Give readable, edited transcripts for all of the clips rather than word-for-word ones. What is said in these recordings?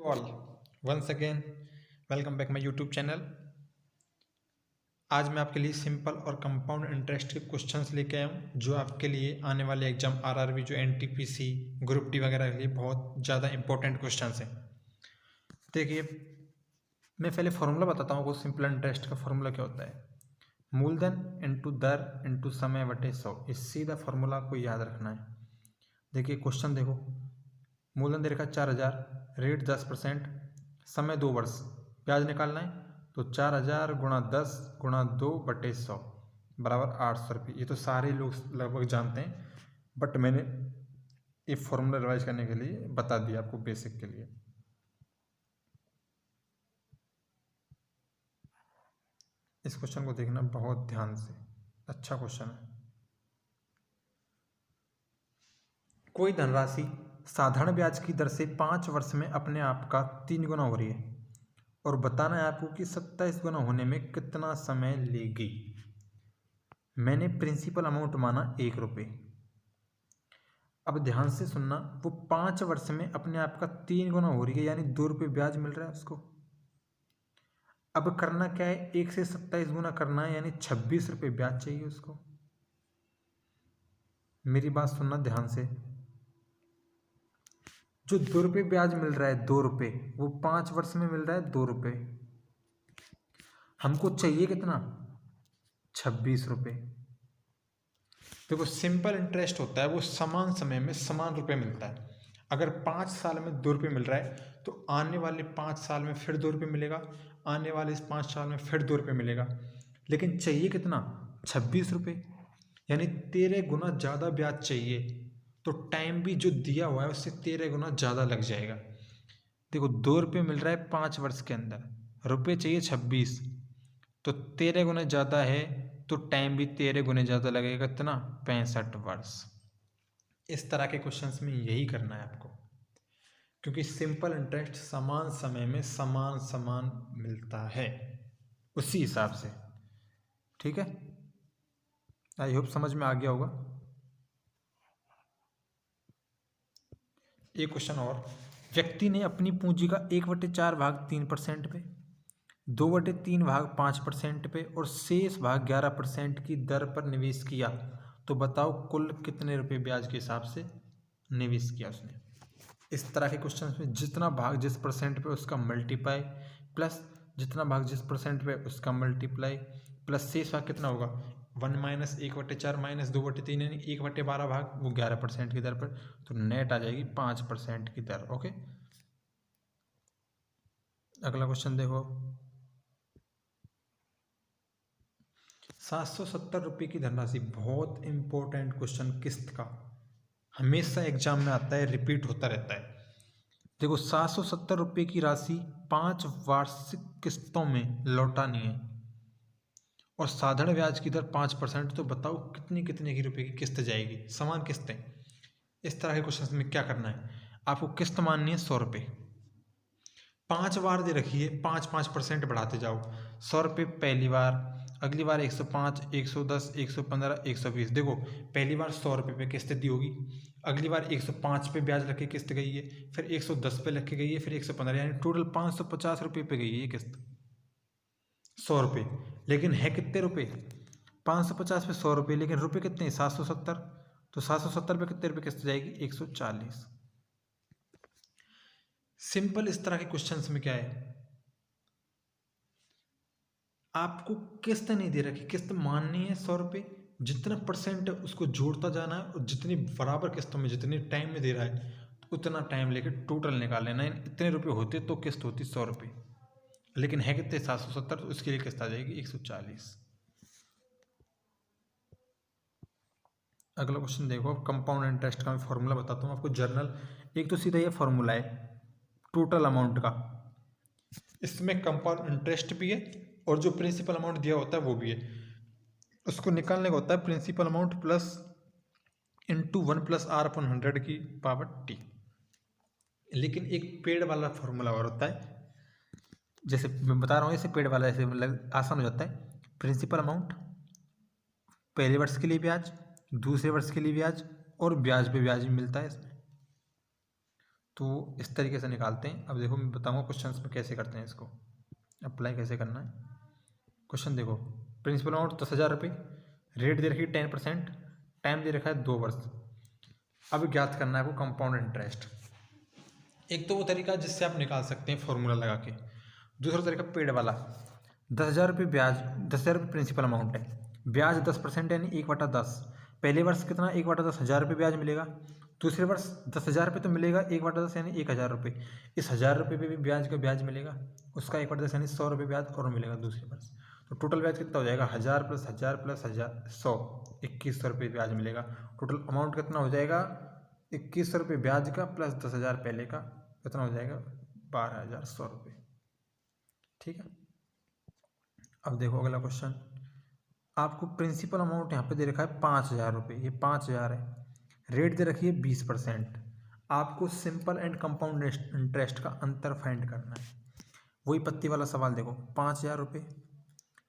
All once again welcome back my YouTube channel. आज मैं आपके लिए सिंपल और कंपाउंड इंटरेस्ट के क्वेश्चंस लेके आया हूँ जो आपके लिए आने वाले एग्जाम आरआरबी जो एनटीपीसी ग्रुप डी वगैरह के लिए बहुत ज़्यादा इंपॉर्टेंट क्वेश्चंस हैं। देखिए, मैं पहले फार्मूला बताता हूँ। सिंपल इंटरेस्ट का फार्मूला क्या होता है? मूलधन इंटू दर इंटू समय बटे 100। इस सीधा फार्मूला आपको याद रखना है। देखिए क्वेश्चन देखो, मूलधन दे रखा 4000, रेट 10%, समय 2 वर्ष, ब्याज निकालना है तो 4000 गुणा 10 गुणा 2 बटे 100 बराबर 800 रुपये। ये तो सारे लोग लगभग जानते हैं, बट मैंने ये फॉर्मूला रिवाइज करने के लिए बता दिया आपको बेसिक के लिए। इस क्वेश्चन को देखना बहुत ध्यान से, अच्छा क्वेश्चन है। कोई धनराशि साधारण ब्याज की दर से 5 वर्ष में अपने आप का 3 गुना हो रही है और बताना है आपको कि 27 गुना होने में कितना समय लेगी। मैंने प्रिंसिपल अमाउंट माना 1 रुपये। अब ध्यान से सुनना, वो 5 वर्ष में अपने आप का 3 गुना हो रही है, यानी 2 रुपये ब्याज मिल रहा है उसको। अब करना क्या है, 1 से 27 गुना करना है, यानी 26 रुपये ब्याज चाहिए उसको। मेरी बात सुनना ध्यान से, जो 2 रुपये ब्याज मिल रहा है 2 रुपये, वो 5 वर्ष में मिल रहा है 2 रुपये। हमको चाहिए कितना? 26 रुपये। देखो, सिंपल इंटरेस्ट होता है वो समान समय में समान रुपये मिलता है। अगर 5 साल में 2 रुपये मिल रहा है तो आने वाले 5 साल में फिर 2 रुपये मिलेगा, आने वाले 5 साल में फिर 2 रुपये मिलेगा। लेकिन चाहिए कितना? 26 रुपये, यानी 13 गुना ज़्यादा ब्याज चाहिए। तो टाइम भी जो दिया हुआ है उससे 13 गुना ज़्यादा लग जाएगा। देखो, 2 रुपये मिल रहा है 5 वर्ष के अंदर, रुपये चाहिए 26, तो 13 गुना ज़्यादा है तो टाइम भी 13 गुने ज़्यादा लगेगा। कितना? 65 वर्ष। इस तरह के क्वेश्चंस में यही करना है आपको, क्योंकि सिंपल इंटरेस्ट समान समय में समान समान मिलता है उसी हिसाब से। ठीक है, आई होप समझ में आ गया होगा। एक क्वेश्चन और, व्यक्ति ने अपनी पूंजी का 1/4 भाग 3% पे, 2/3 भाग 5% पे और शेष भाग 11% की दर पर निवेश किया, तो बताओ कुल कितने रुपए ब्याज के हिसाब से निवेश किया उसने। इस तरह के क्वेश्चन में जितना भाग जिस परसेंट पे उसका मल्टीप्लाई, प्लस जितना भाग जिस परसेंट पे उसका मल्टीप्लाई, प्लस शेष भाग कितना होगा 1 - 1/4 - 2/3, यानी 1/12 भाग वो 11% की दर पर, तो नेट आ जाएगी 5% की दर। ओके, अगला क्वेश्चन देखो, 770 रुपये की धनराशि, बहुत इंपॉर्टेंट क्वेश्चन किस्त का, हमेशा एग्जाम में आता है, रिपीट होता रहता है। देखो, 770 रुपये की राशि 5 वार्षिक किस्तों में लौटानी है और साधारण ब्याज की दर 5%, तो बताओ कितनी कितने की रुपये की किस्त जाएगी। समान किस्तें। इस तरह के क्वेश्चन में क्या करना है, आपको किस्त माननी है 100 रुपये, 5 बार दे रखी है, 5% बढ़ाते जाओ। 100 रुपये पहली बार, अगली बार 105, 110, 115, 120। देखो, पहली बार 100 रुपये पे किस्त दी होगी, अगली बार 105 पे ब्याज रख के किस्त गई है, फिर 110 पे रख के गई है, फिर 115, यानी टोटल 550 रुपये पे गई है ये किस्त। 100 रुपये, लेकिन है कितने रुपये? 550 पे 100 रुपये, लेकिन रुपये कितने? 770। तो 770 पे कितने रुपये किस्त जाएगी? 140। सिंपल इस तरह के क्वेश्चंस में क्या है, आपको किस्त नहीं दे रखी, किस्त माननी है 100 रुपये, जितना परसेंट है उसको जोड़ता जाना है और जितनी बराबर किस्तों में जितने टाइम में दे रहा है उतना टाइम लेके टोटल निकाल लेना है। इतने रुपये होते तो किस्त होती 100 रुपये, लेकिन है कितने? 770, तो उसके लिए किस्त आ जाएगी 140। अगला क्वेश्चन देखो, कंपाउंड इंटरेस्ट का मैं फॉर्मूला बताता हूँ आपको। जर्नल, एक तो सीधा ये फॉर्मूला है टोटल अमाउंट का, इसमें कंपाउंड इंटरेस्ट भी है और जो प्रिंसिपल अमाउंट दिया होता है वो भी है। उसको निकालने का होता है principal amount plus into 1 + r/100 की पावर t। लेकिन एक पेड वाला फॉर्मूला और होता है, जैसे मैं बता रहा हूँ, ऐसे पेड वाला ऐसे मतलब आसान हो जाता है। प्रिंसिपल अमाउंट, पहले वर्ष के लिए ब्याज, दूसरे वर्ष के लिए ब्याज और ब्याज पे ब्याज भी मिलता है इसमें। तो इस तरीके से निकालते हैं। अब देखो मैं बताऊँगा क्वेश्चन में कैसे करते हैं, इसको अप्लाई कैसे करना है। क्वेश्चन देखो, प्रिंसिपल अमाउंट 10,000 रुपये, रेट दे रखी है 10%, टाइम दे रखा है 2 वर्ष। अब ज्ञात करना है आपको कंपाउंड इंटरेस्ट। एक तो वो तरीका जिससे आप निकाल सकते हैं फॉर्मूला लगा के, दूसरा तरीका पेड वाला। 10,000 रुपये ब्याज, 10,000 रुपये प्रिंसिपल अमाउंट है, ब्याज 10% यानी 1/10। पहले वर्ष कितना 1/10 हज़ार रुपये ब्याज मिलेगा, दूसरे वर्ष 10,000 रुपये तो मिलेगा, 1/10 यानी 1,000 रुपये। इस 1,000 रुपये पे भी ब्याज का ब्याज मिलेगा, उसका 1/10 यानी 100 रुपये ब्याज और मिलेगा दूसरे वर्ष। तो टोटल ब्याज कितना हो जाएगा, 1,000 + 1,000 + 1,000 100, 2,100 रुपये ब्याज मिलेगा। टोटल अमाउंट कितना हो जाएगा, 2,100 रुपये ब्याज का प्लस 10,000 पहले का, कितना हो जाएगा 12,100 रुपये। ठीक है। अब देखो अगला क्वेश्चन, आपको प्रिंसिपल अमाउंट यहाँ पे दे रखा है 5,000 रुपये, ये 5,000 है, रेट दे रखी है 20%। आपको सिंपल एंड कंपाउंड इंटरेस्ट का अंतर फाइंड करना है। वही पत्ती वाला सवाल देखो, 5,000 रुपये,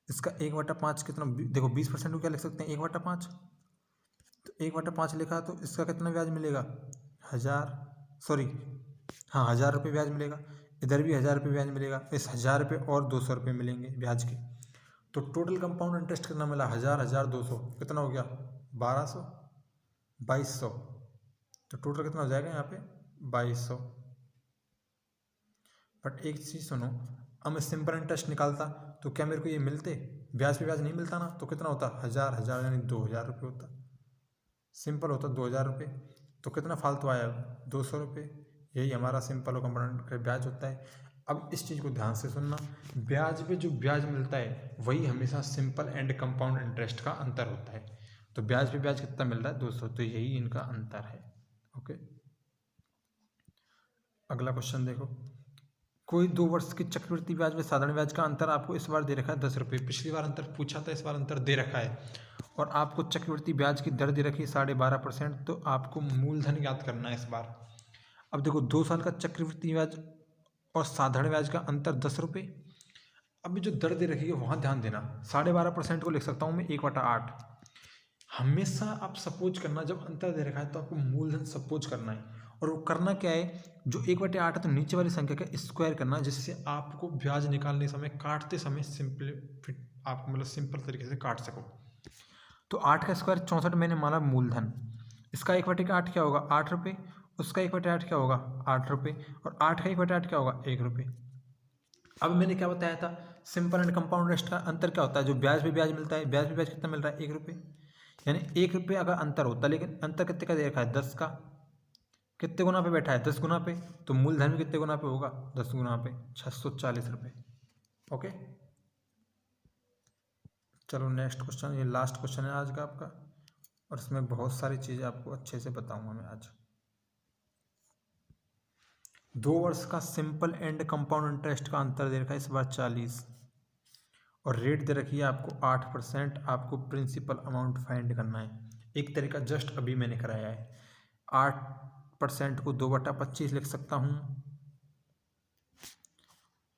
इसका 1/5 कितना, देखो 20% को क्या लिख सकते हैं 1/5, तो 1/5 लिखा तो इसका कितना ब्याज मिलेगा 1,000 रुपये ब्याज मिलेगा। इधर भी 1,000 रुपये ब्याज मिलेगा, इस 1,000 रुपये और 200 रुपये मिलेंगे ब्याज के। तो टोटल कंपाउंड इंटरेस्ट कितना मिला 1,000 200, कितना हो गया 1,200, 2,200। तो टोटल कितना हो जाएगा यहाँ पे 2,200। बट एक चीज़ सुनो, अब मैं सिंपल इंटरेस्ट निकालता तो क्या मेरे को ये मिलते, ब्याज पे ब्याज नहीं मिलता ना, तो कितना होता 1,000 यानी 2,000 रुपये होता, सिंपल होता 2,000 रुपये। तो कितना फालतू आया 200 रुपये, यही हमारा सिंपल और कंपाउंड का ब्याज होता है। अब इस चीज़ को ध्यान से सुनना, ब्याज पे जो ब्याज मिलता है वही हमेशा सिंपल एंड कंपाउंड इंटरेस्ट का अंतर होता है। तो ब्याज पे ब्याज कितना मिल रहा है 200, तो यही इनका अंतर है। ओके। अगला क्वेश्चन देखो, कोई 2 वर्ष की चक्रवृद्धि ब्याज व साधारण ब्याज का अंतर आपको इस बार दे रखा है 10 रुपये। पिछली बार अंतर पूछा था, इस बार अंतर दे रखा है और आपको चक्रवृद्धि ब्याज की दर दे रखी है 12.5%। तो आपको मूलधन ज्ञात करना है इस बार। अब देखो 2 साल का चक्रवृद्धि ब्याज और साधारण ब्याज का अंतर 10 रुपये। अभी जो दर दे रखी है वहाँ ध्यान देना, 12.5% को लिख सकता हूँ मैं 1/8। हमेशा आप सपोज करना, जब अंतर दे रखा है तो आपको मूलधन सपोज करना है, और वो करना क्या है, जो 1/8 है तो नीचे वाली संख्या का स्क्वायर करना, जिससे आपको ब्याज निकालने समय काटते समय आपको मतलब सिंपल तरीके से काट सको। तो 8 का स्क्वायर 64 मैंने माना मूलधन, इसका 1/8 क्या होगा 8 रुपये, उसका 1/8 क्या होगा 8 रुपये, और 8 का 1/8 क्या होगा 1 रुपये। अब मैंने क्या बताया था, सिंपल एंड कंपाउंड इंटरेस्ट का अंतर क्या होता है, जो ब्याज पे ब्याज मिलता है, ब्याज पे ब्याज कितना मिल रहा है 1 रुपये, यानी 1 रुपये अगर अंतर होता, लेकिन अंतर कितने का दे रखा है 10 का, कितने गुना पे बैठा है 10 गुना पे, तो मूलधन भी कितने गुना पे होगा 10 गुना पे, 640 रुपये। ओके, चलो नेक्स्ट क्वेश्चन, ये लास्ट क्वेश्चन है आज का आपका, और इसमें बहुत सारी चीज़ें आपको अच्छे से बताऊंगा मैं आज। 2 वर्ष का सिंपल एंड कंपाउंड इंटरेस्ट का अंतर दे रखा है इस बार 40, और रेट दे रखी है आपको 8%। आपको प्रिंसिपल अमाउंट फाइंड करना है। एक तरीका जस्ट अभी मैंने कराया है, 8% को 2/25 लिख सकता हूँ,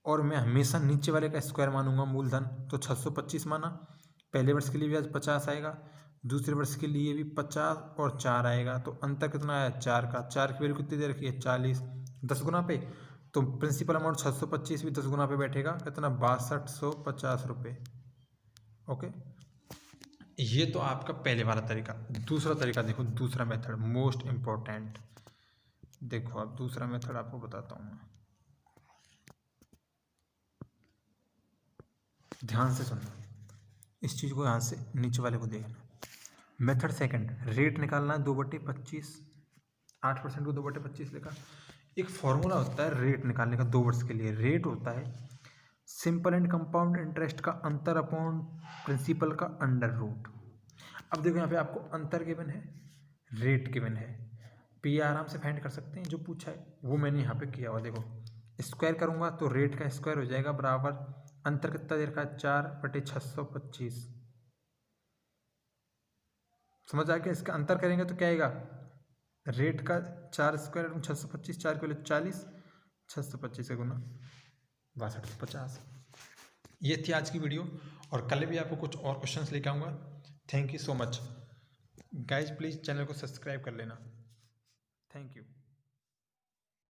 और मैं हमेशा नीचे वाले का स्क्वायर मानूंगा मूलधन, तो 625 माना। पहले वर्ष के लिए ब्याज 50 आएगा, दूसरे वर्ष के लिए भी 50 और 4 आएगा, तो अंतर कितना आया 4 का, 4 की वैल्यू कितनी दे रखी है 40, 10 गुना पे, तो प्रिंसिपल अमाउंट 625 भी 10 गुना पे बैठेगा, कितना 6250 रुपये। ओके, ये तो आपका पहले वाला तरीका। दूसरा तरीका देखो, दूसरा मेथड मोस्ट इम्पोर्टेंट। देखो अब दूसरा मेथड आपको बताता हूँ मैं, ध्यान से सुनना, इस चीज़ को यहाँ से नीचे वाले को देखना। मेथड सेकंड, रेट निकालना है 2/25, 8% को 2/25 लिखा। एक फॉर्मूला होता है रेट निकालने का 2 वर्ष के लिए, रेट होता है सिंपल एंड कंपाउंड इंटरेस्ट का अंतर अपॉन प्रिंसिपल का अंडर रूट। अब देखो यहाँ पे आपको अंतर गिवन है, रेट गिवन है, पी आराम से फाइंड कर सकते हैं, जो पूछा है वो मैंने यहाँ पे किया हुआ। देखो स्क्वायर करूँगा तो रेट का स्क्वायर हो जाएगा बराबर, अंतर कितना दे रखा है 4/625। समझ आ गया, इसका अंतर करेंगे तो क्या आएगा, रेट का 4 स्क्वायर 625, 4 के लिए 40, 625 से गुना 6250। ये थी आज की वीडियो, और कल भी आपको कुछ और क्वेश्चंस लेके आऊँगा। Thank you so much guys, please channel को सब्सक्राइब कर लेना। Thank you.